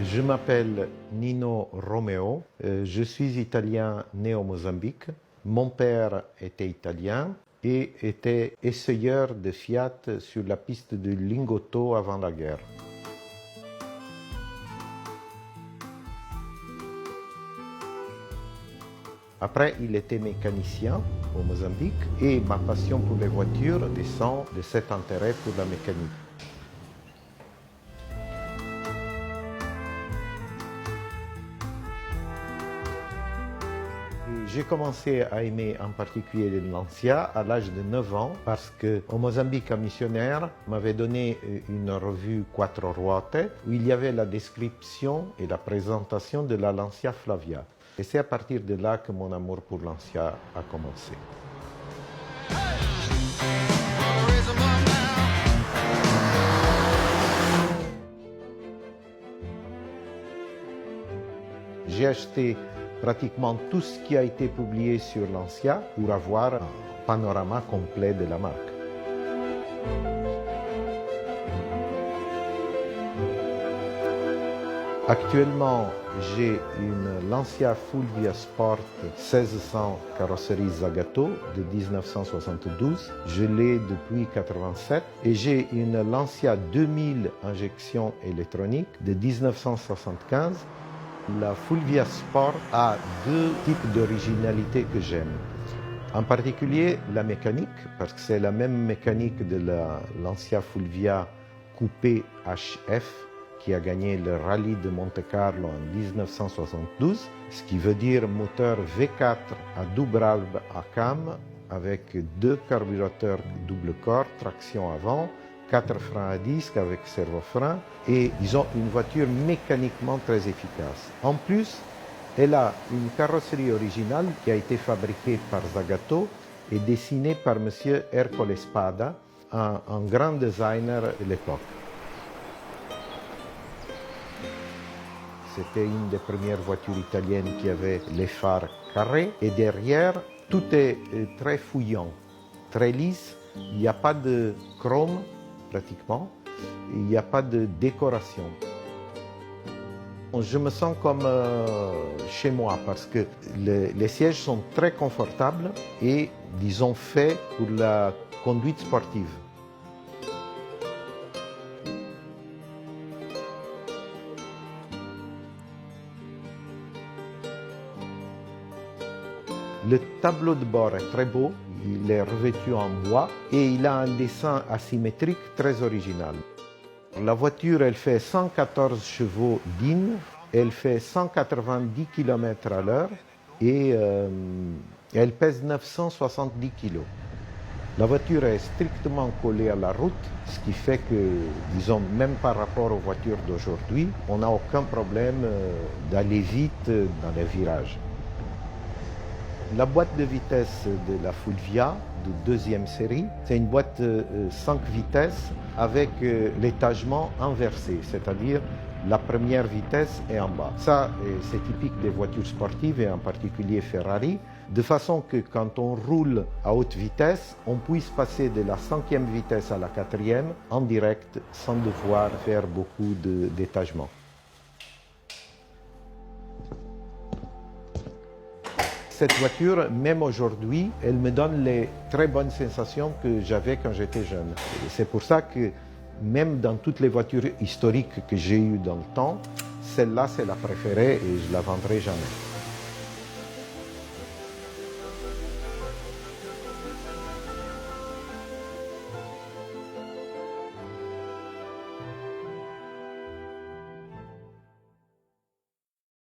Je m'appelle Nino Romeo, je suis italien né au Mozambique. Mon père était italien et était essayeur de Fiat sur la piste de Lingotto avant la guerre. Après, il était mécanicien au Mozambique et ma passion pour les voitures descend de cet intérêt pour la mécanique. J'ai commencé à aimer en particulier le Lancia à l'âge de 9 ans parce qu'au Mozambique, un missionnaire m'avait donné une revue Quattro Ruote où il y avait la description et la présentation de la Lancia Flavia. Et c'est à partir de là que mon amour pour Lancia a commencé. J'ai acheté pratiquement tout ce qui a été publié sur Lancia pour avoir un panorama complet de la marque. Actuellement, j'ai une Lancia Fulvia Sport 1600 carrosserie Zagato de 1972. Je l'ai depuis 1987 et j'ai une Lancia 2000 injection électronique de 1975. La Fulvia Sport a deux types d'originalité que j'aime. En particulier la mécanique, parce que c'est la même mécanique de la Lancia Fulvia Coupé HF qui a gagné le rallye de Monte-Carlo en 1972, ce qui veut dire moteur V4 à double valve à cam avec deux carburateurs double corps, traction avant, 4 freins à disque avec servo-frein et ils ont une voiture mécaniquement très efficace. En plus, elle a une carrosserie originale qui a été fabriquée par Zagato et dessinée par M. Ercole Spada, un grand designer de l'époque. C'était une des premières voitures italiennes qui avait les phares carrés et derrière, tout est très fouillant, très lisse, il n'y a pas de chrome pratiquement, il n'y a pas de décoration. Je me sens comme chez moi parce que les sièges sont très confortables et, disons, faits pour la conduite sportive. Le tableau de bord est très beau, il est revêtu en bois et il a un dessin asymétrique très original. La voiture, elle fait 114 chevaux d'IN, elle fait 190 km à l'heure et elle pèse 970 kg. La voiture est strictement collée à la route, ce qui fait que, disons, même par rapport aux voitures d'aujourd'hui, on n'a aucun problème d'aller vite dans les virages. La boîte de vitesse de la Fulvia, de deuxième série, c'est une boîte 5 vitesses avec l'étagement inversé, c'est-à-dire la première vitesse est en bas. Ça, c'est typique des voitures sportives et en particulier Ferrari, de façon que quand on roule à haute vitesse, on puisse passer de la 5e vitesse à la 4e en direct sans devoir faire beaucoup d'étagement. Cette voiture, même aujourd'hui, elle me donne les très bonnes sensations que j'avais quand j'étais jeune. C'est pour ça que même dans toutes les voitures historiques que j'ai eues dans le temps, celle-là, c'est la préférée et je ne la vendrai jamais.